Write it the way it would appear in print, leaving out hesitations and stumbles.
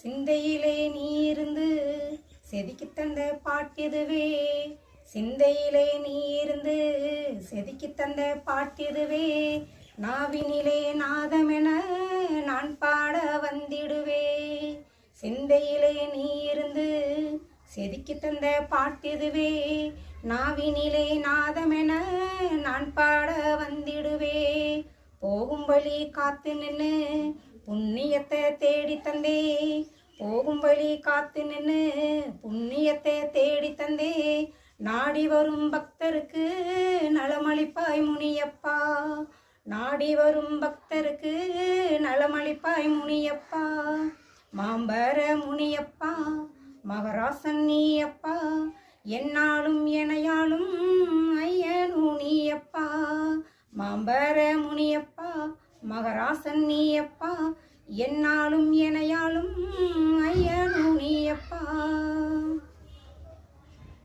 சிந்தையிலே நீ இருந்து செதுக்கி தந்த பாட்டிதுவே. சிந்தையிலே நீ இருந்து செதுக்கி தந்த பாட்டிதுவே. நாவினிலே நாதமென நான் பாட வந்திடுவே. சிந்தையிலே நீ இருந்து செதுக்கி தந்த பாட்டிதுவே. நாவினிலே நாதமென நான் பாட வந்திடுவே. போகும் வழி காத்து நின்று புண்ணியத்தை தேடி தந்தே. போகும் வழி காத்து நின்று புண்ணியத்தை தேடி தந்தே. நாடி வரும் பக்தருக்கு நலமளிப்பாய் முனியப்பா. நாடி வரும் பக்தருக்கு நலமளிப்பாய் முனியப்பா. மாம்பர முனியப்பா மகராசன் நீயப்பா. என்னாலும் எனையாலும் ஐயனு நீயப்பா. மாம்பர முனியப்பா மகராசன் நீயப்பா. என்னாலும் எனையாலும்